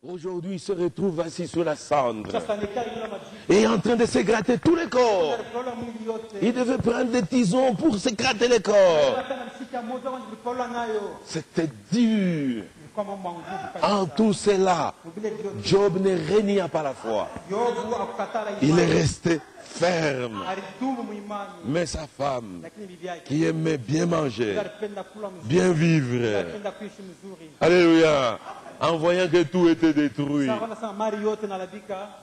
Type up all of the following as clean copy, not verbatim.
Aujourd'hui, il se retrouve assis sur la cendre et en train de se gratter tout le corps. Il devait prendre des tisons pour se gratter le corps. C'était dur. En tout cela, Job ne régna pas la foi. Il est resté ferme. Mais sa femme, qui aimait bien manger, bien vivre, alléluia, en voyant que tout était détruit,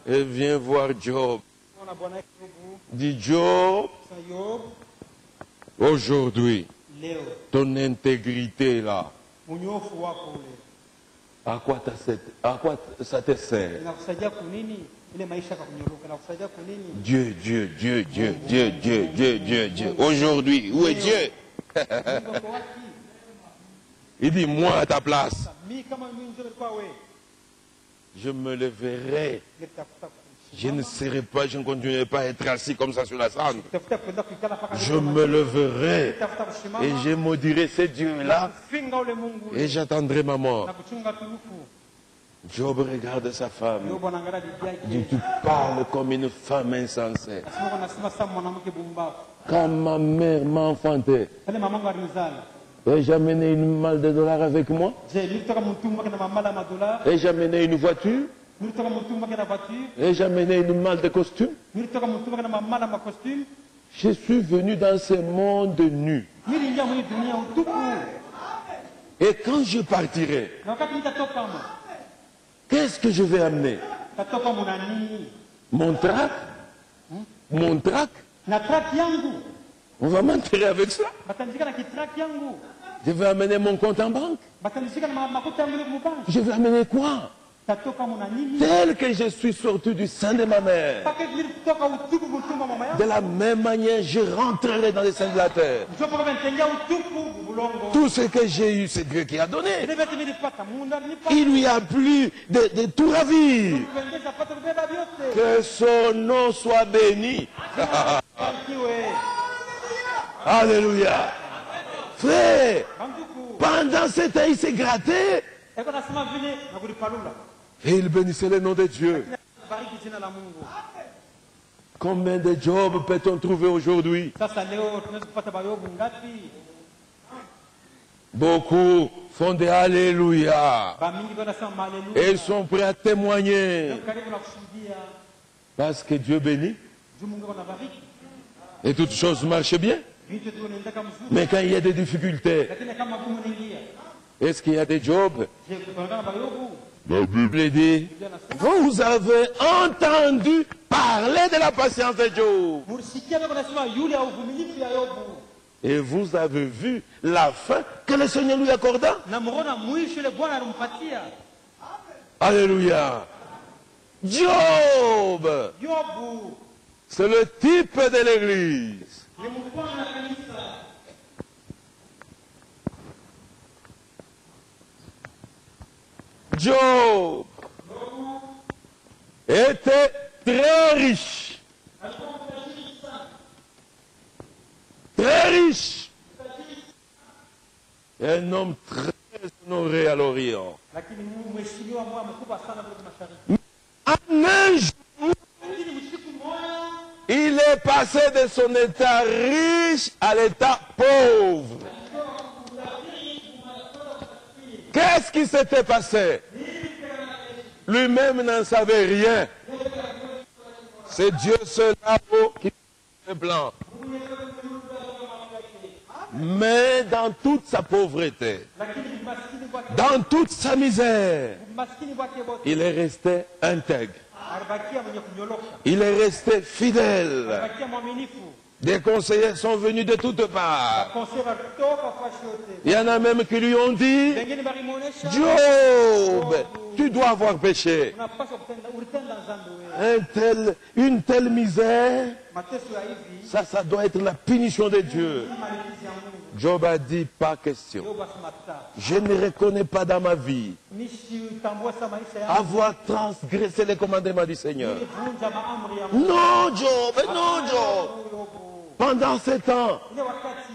elle vient voir Job. Dit Job, aujourd'hui, ton intégrité là, à quoi ça te sert? Dieu. Aujourd'hui, où est Dieu? Il dit, moi à ta place, je me leverai. Je ne serai pas, je ne continuerai pas à être assis comme ça sur la cendre. Je me leverai et je maudirai ce Dieu-là et j'attendrai ma mort. Job regarde sa femme. Dit, tu parles comme une femme insensée. Quand ma mère m'a enfanté, ai-je amené une malle de dollars avec moi? Ai-je amené une voiture? Ai-je amené une malle de costume? Je suis venu dans ce monde nu. Et quand je partirai, qu'est-ce que je vais amener? Mon trac? Mon trac? On va m'enterrer avec ça? Je vais amener mon compte en banque? Je vais amener quoi? Tel que je suis sorti du sein de ma mère, de la même manière, je rentrerai dans les seins de la terre. Tout ce que j'ai eu, c'est Dieu qui a donné. Il lui a plu de tout ravir. Que son nom soit béni. Alléluia. Frère, pendant ce temps, il s'est gratté. Et il bénissait le nom de Dieu. Combien de jobs peut-on trouver aujourd'hui? Beaucoup font des alléluia. Et ils sont prêts à témoigner. Parce que Dieu bénit. Et toutes choses marchent bien. Mais quand il y a des difficultés, est-ce qu'il y a des jobs? La Bible dit, vous avez entendu parler de la patience de Job. Et vous avez vu la fin que le Seigneur lui accorda. Alléluia. Job, c'est le type de l'église. Job était très riche. Très riche. Un homme très honoré à l'Orient. En un jour, il est passé de son état riche à l'état pauvre. Qu'est-ce qui s'était passé? Lui-même n'en savait rien. C'est Dieu seul là-haut qui fait le plan. Mais dans toute sa pauvreté, dans toute sa misère, il est resté intègre. Il est resté fidèle. Des conseillers sont venus de toutes parts. Il y en a même qui lui ont dit, Job, tu dois avoir péché. Une telle misère, ça doit être la punition de Dieu. Job a dit, pas question. Je ne reconnais pas dans ma vie avoir transgressé les commandements du Seigneur. Non, Job, non, Job. Pendant ce temps,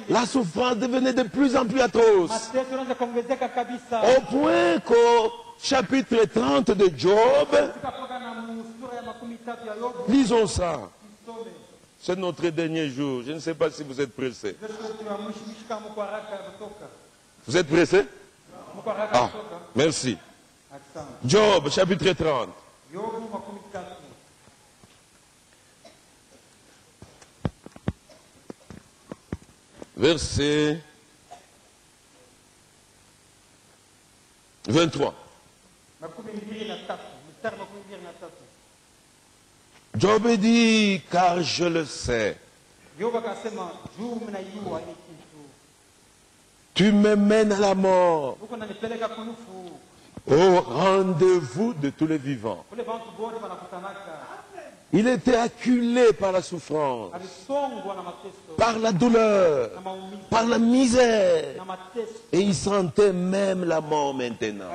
la souffrance devenait de plus en plus atroce. Au point que chapitre 30 de Job. Lisons ça. C'est notre dernier jour. Je ne sais pas si vous êtes pressés. Vous êtes pressés? Ah, merci. Job, chapitre 30. Verset 23. Job dit, car je le sais. Tu me mènes à la mort, au rendez-vous de tous les vivants. Il était acculé par la souffrance, par la douleur, par la misère, et il sentait même la mort maintenant.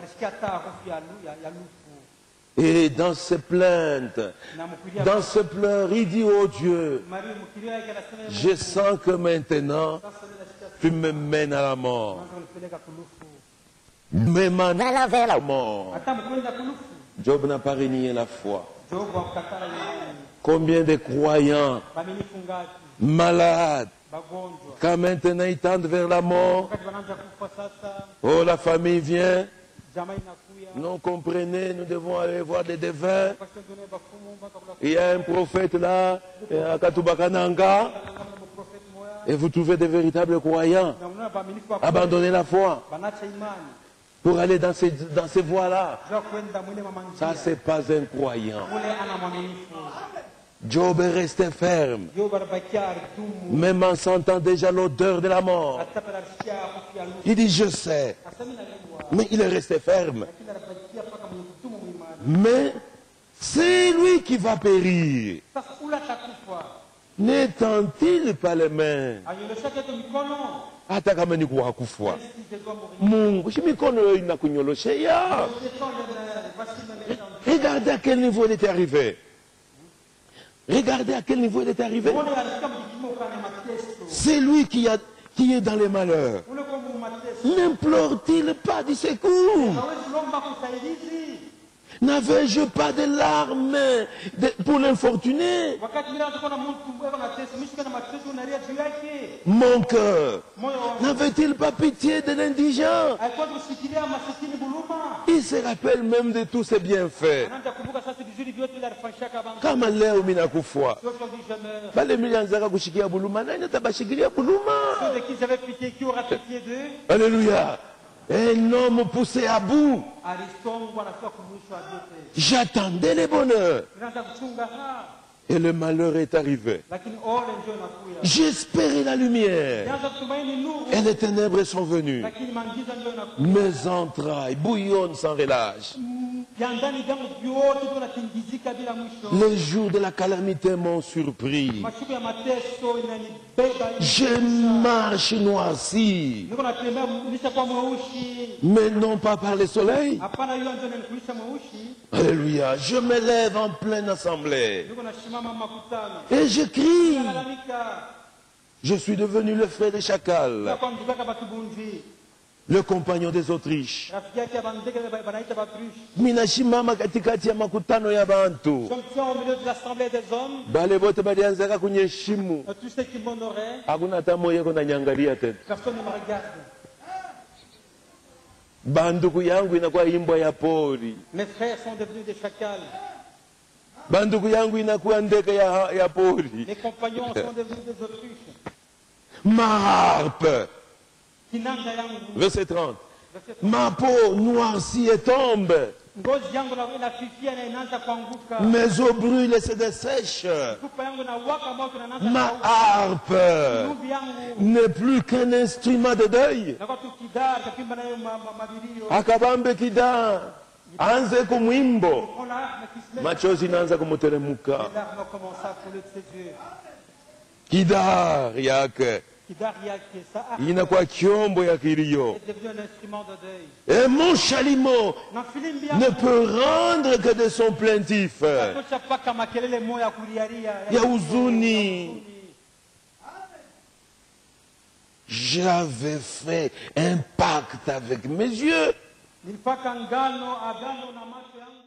Et dans ses plaintes, dans ses pleurs, il dit, oh Dieu, je sens que maintenant, tu me mènes à la mort. Me mènes vers la mort. Job n'a pas renié la foi. Combien de croyants, malades, quand maintenant ils tendent vers la mort, oh la famille vient, non comprenez, nous devons aller voir des devins. Il y a un prophète là, à Katubakananga, et vous trouvez des véritables croyants. Abandonnez la foi pour aller dans ces voies-là. Ça, c'est pas un croyant. Job est resté ferme, même en sentant déjà l'odeur de la mort. Il dit, je sais. Mais il est resté ferme. Mais c'est lui qui va périr. N'étend-il pas les mains? Hata kama ni kuwakufa. Mungu, si mikono inakunyoloshea. Regardez à quel niveau il était arrivé. Regardez à quel niveau il est arrivé. C'est lui qui est dans les malheurs. N'implore-t-il pas du secours? N'avais-je pas de larmes pour l'infortuné? Mon cœur n'avait-il pas pitié de l'indigent? Il se rappelle même de tous ses bienfaits. Kama leo mina kufa bale milianzaka kushikia buluma nani atabashikilia buluma? Alléluia. Un homme poussé à bout. J'attendais le bonheur. Et le malheur est arrivé. J'espérais la lumière. Et les ténèbres sont venues. Mes entrailles bouillonnent sans relâche. Les jours de la calamité m'ont surpris. Je marche noirci, mais non pas par le soleil. Alléluia. Je me lève en pleine assemblée et je crie. Je suis devenu le frère des chacals, le compagnon des Autriches. Minashimama katikati ya makutano ya bantu. Bale bote balianzaka kunyeshimu. Hakuna hata moyo yako nanyangalia tena. Banduku yangu inakuwa imbwa ya pori. Mes frères sont devenus des chacals. Banduku yangu inakuwa ndege ya pori. Mes compagnons sont devenus des autruches. Ma harpe. Verset 30. Ma peau noircit et tombe. Mes eaux brûlent et se dessèchent. Ma harpe n'est plus qu'un instrument de deuil. Akabambe kida anze kumwimbo, machozi inaanza kumuteremka. Kidar yake inakuwa kyombo ya kilio. Et mon chalumeau ne peut rendre que de son plaintif. Ya huzuni. J'avais fait un pacte avec mes yeux. Nilipaka ngano agano na macho yangu.